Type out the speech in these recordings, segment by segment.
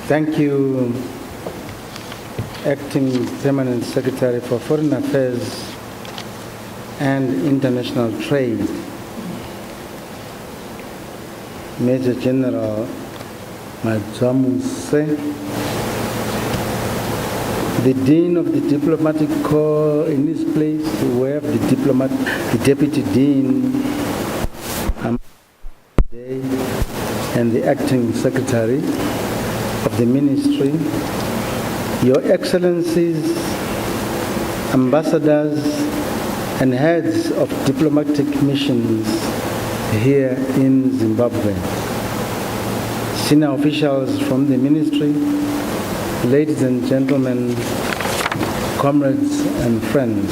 Thank you, Acting Permanent Secretary for Foreign Affairs and International Trade, Major General Majamuse, the Dean of the Diplomatic Corps in this place, we have the Deputy Dean, and the Acting Secretary of the Ministry, Your Excellencies, Ambassadors, and heads of diplomatic missions here in Zimbabwe, senior officials from the Ministry, ladies and gentlemen, comrades and friends.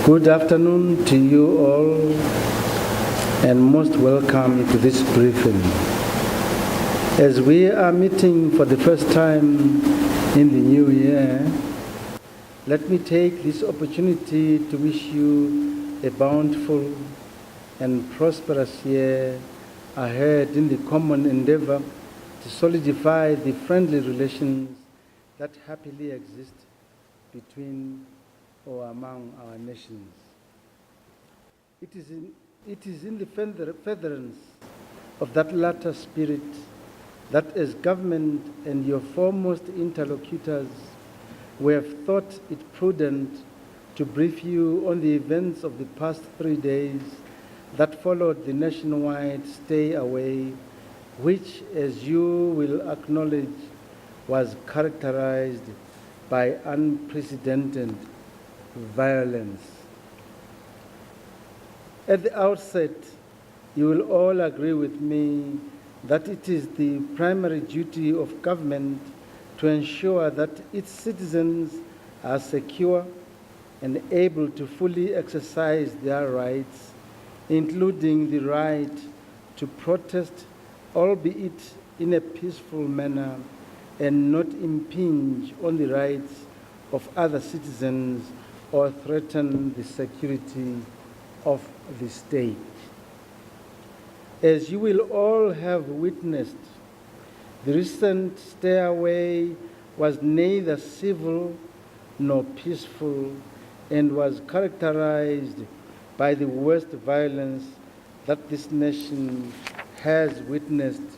Good afternoon to you all, and most welcome to this briefing. As we are meeting for the first time in the new year, let me take this opportunity to wish you a bountiful and prosperous year ahead in the common endeavor to solidify the friendly relations that happily exist between or among our nations. It is in the furtherance of that latter spirit that as government and your foremost interlocutors, we have thought it prudent to brief you on the events of the past 3 days that followed the nationwide stay away, which, as you will acknowledge, was characterized by unprecedented violence. At the outset, you will all agree with me that it is the primary duty of government to ensure that its citizens are secure and able to fully exercise their rights, including the right to protest, albeit in a peaceful manner, and not impinge on the rights of other citizens or threaten the security of the state. As you will all have witnessed, the recent stay away was neither civil nor peaceful and was characterized by the worst violence that this nation has witnessed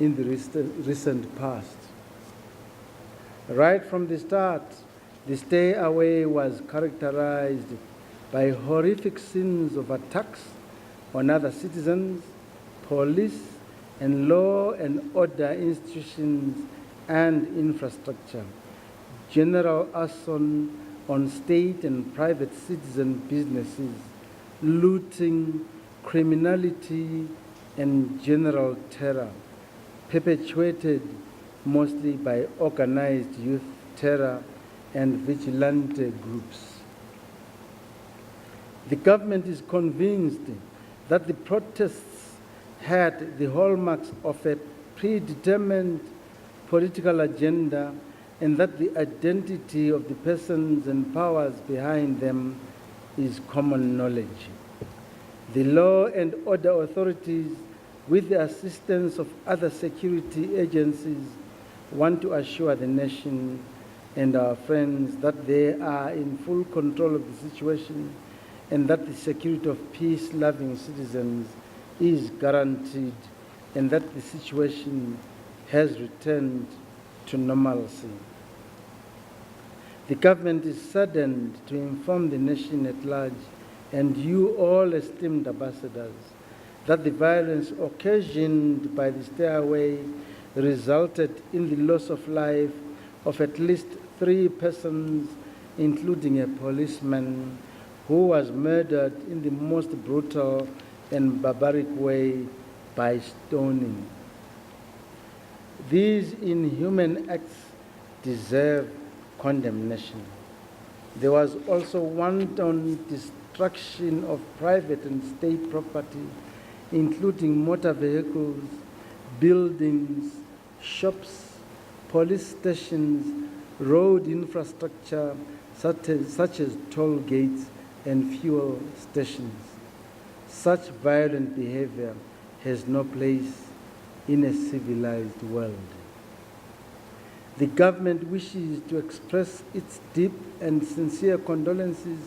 in the recent past. Right from the start, the stay away was characterized by horrific scenes of attacks on other citizens, police, and law and order institutions and infrastructure, general arson on state and private citizen businesses, looting, criminality, and general terror, perpetuated mostly by organized youth terror and vigilante groups. The government is convinced that the protests had the hallmarks of a predetermined political agenda and that the identity of the persons and powers behind them is common knowledge. The law and order authorities, with the assistance of other security agencies, want to assure the nation and our friends that they are in full control of the situation and that the security of peace-loving citizens is guaranteed and that the situation has returned to normalcy. The government is saddened to inform the nation at large and you all esteemed ambassadors that the violence occasioned by the stay away resulted in the loss of life of at least 3 persons, including a policeman who was murdered in the most brutal and barbaric way by stoning. These inhuman acts deserve condemnation. There was also wanton destruction of private and state property, including motor vehicles, buildings, shops, police stations, road infrastructure such as toll gates and fuel stations. Such violent behavior has no place in a civilized world. The government wishes to express its deep and sincere condolences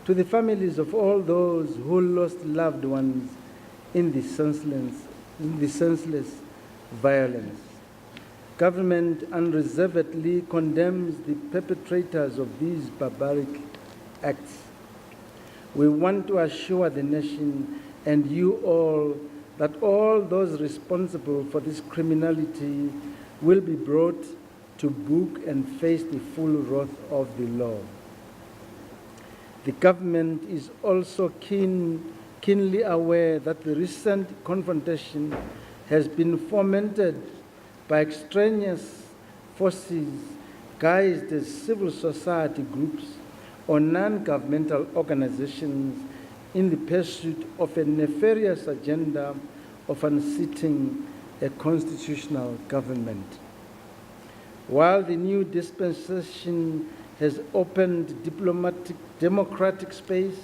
to the families of all those who lost loved ones in the senseless violence. Government unreservedly condemns the perpetrators of these barbaric acts. We want to assure the nation and you all that all those responsible for this criminality will be brought to book and face the full wrath of the law. The government is also keenly aware that the recent confrontation has been fomented by extraneous forces guised as civil society groups or non-governmental organizations in the pursuit of a nefarious agenda of unseating a constitutional government. While the new dispensation has opened democratic space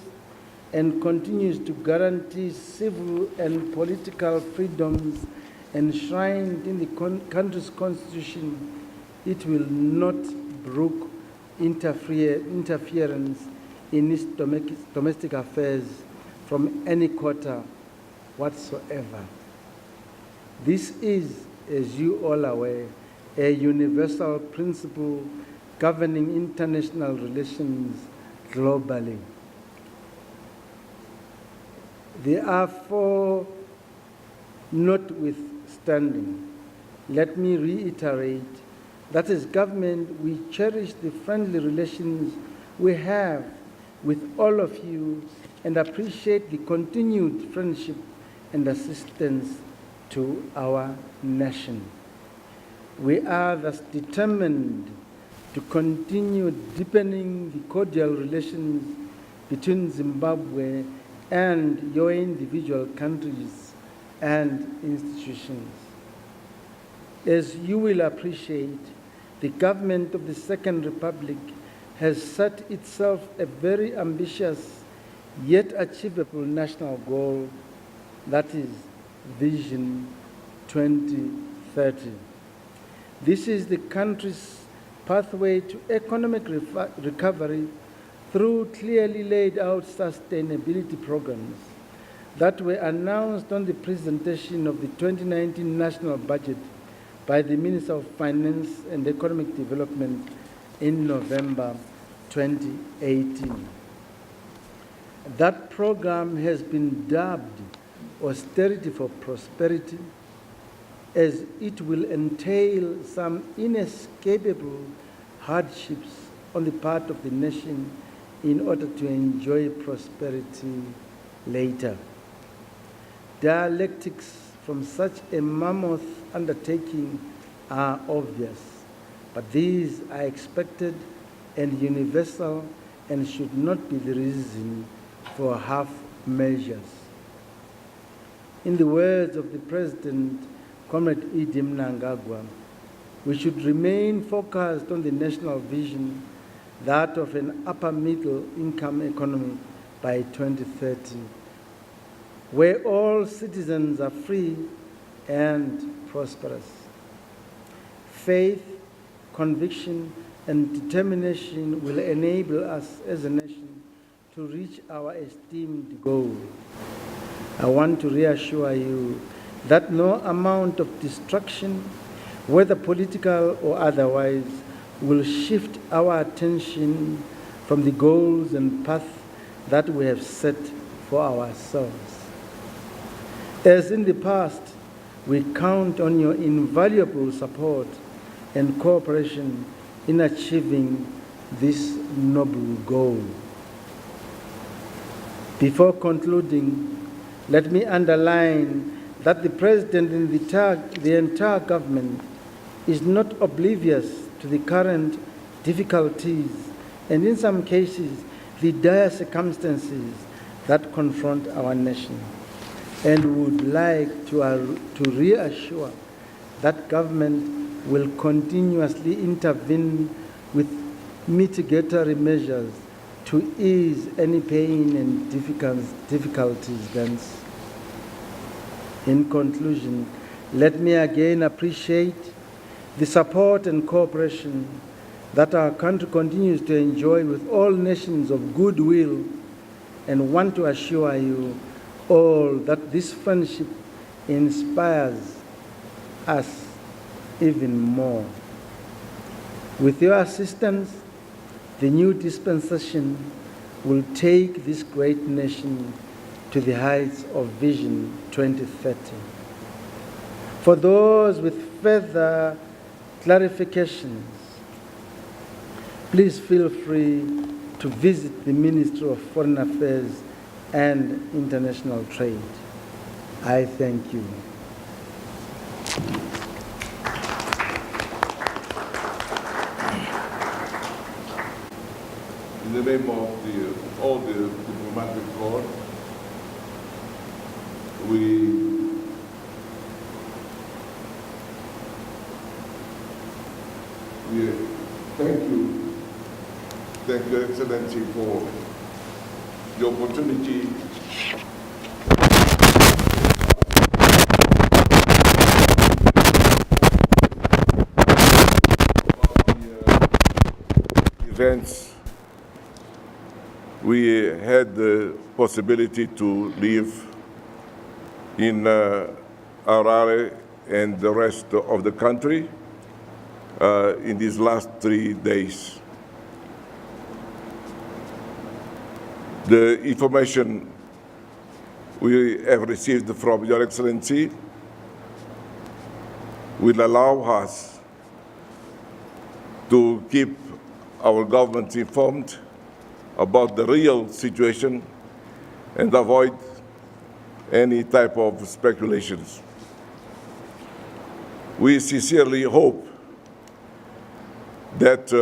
and continues to guarantee civil and political freedoms enshrined in the country's constitution, it will not brook interference in its domestic affairs from any quarter whatsoever. This is, as you all are aware, a universal principle governing international relations globally. Therefore, notwithstanding, let me reiterate that as government we cherish the friendly relations we have with all of you and appreciate the continued friendship and assistance to our nation. We are thus determined to continue deepening the cordial relations between Zimbabwe and your individual countries and institutions. As you will appreciate, the government of the Second Republic has set itself a very ambitious yet achievable national goal, that is Vision 2030. This is the country's pathway to economic recovery through clearly laid out sustainability programs that were announced on the presentation of the 2019 national budget by the Minister of Finance and Economic Development in November 2018. That program has been dubbed Austerity for Prosperity, as it will entail some inescapable hardships on the part of the nation in order to enjoy prosperity later. Dialectics from such a mammoth undertaking are obvious, but these are expected and universal and should not be the reason for half measures. In the words of the President, Comrade E.D. Mnangagwa, we should remain focused on the national vision, that of an upper middle income economy by 2030, where all citizens are free and prosperous. Faith, conviction, and determination will enable us as a nation to reach our esteemed goal. I want to reassure you that no amount of destruction, whether political or otherwise, will shift our attention from the goals and path that we have set for ourselves. As in the past, we count on your invaluable support and cooperation in achieving this noble goal. Before concluding, let me underline that the President and the entire government is not oblivious to the current difficulties and, in some cases, the dire circumstances that confront our nation, and would like to reassure that government will continuously intervene with mitigatory measures to ease any pain and difficulties thence. In conclusion, let me again appreciate the support and cooperation that our country continues to enjoy with all nations of goodwill, and want to assure you all that this friendship inspires us even more. With your assistance, the new dispensation will take this great nation to the heights of Vision 2030. For those with further clarifications, please feel free to visit the Ministry of Foreign Affairs and International Trade. I thank you. In the name of all the diplomatic corps, we thank you, Your Excellency, for the opportunity events. We had the possibility to live in Harare and the rest of the country in these last 3 days. The information we have received from Your Excellency will allow us to keep our government informed about the real situation and avoid any type of speculations. We sincerely hope that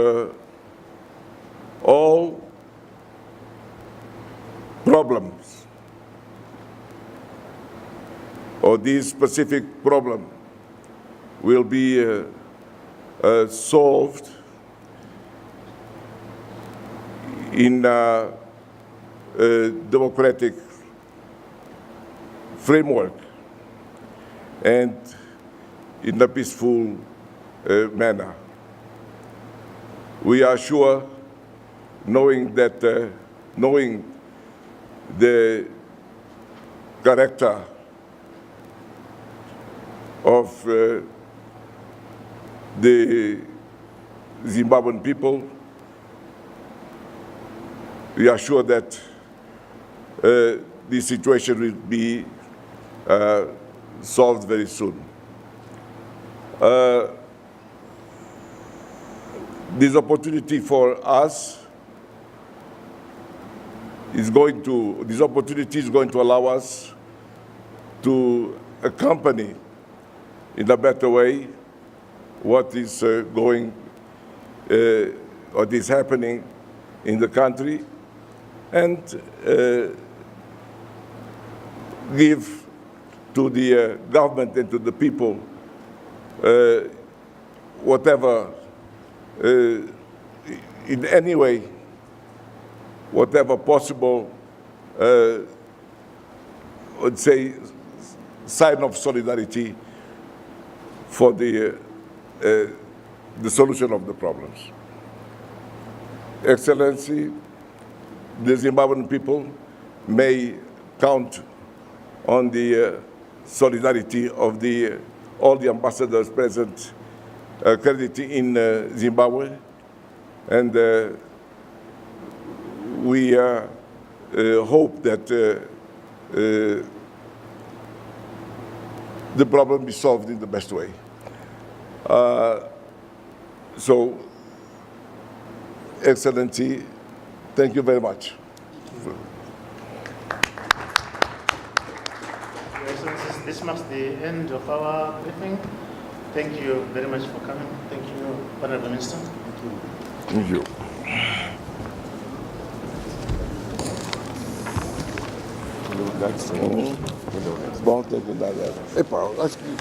all problems or this specific problem will be solved in a democratic framework and in a peaceful manner. We are sure, knowing the character of the Zimbabwean people, we are sure that this situation will be solved very soon. This opportunity for us is going to allow us to accompany in a better way what is what is happening in the country, and give to the government and to the people whatever, in any way, whatever possible, I'd say, sign of solidarity for the solution of the problems. Excellency, the Zimbabwean people may count on the solidarity of all the ambassadors present accredited in Zimbabwe, and we hope that the problem be solved in the best way. So, Excellency, thank you very much. Your Excellencies, this marks the end of our briefing. Thank you very much for coming. Thank you, Honorable Minister. Thank you. Thank you. That's all. Bom, thank you.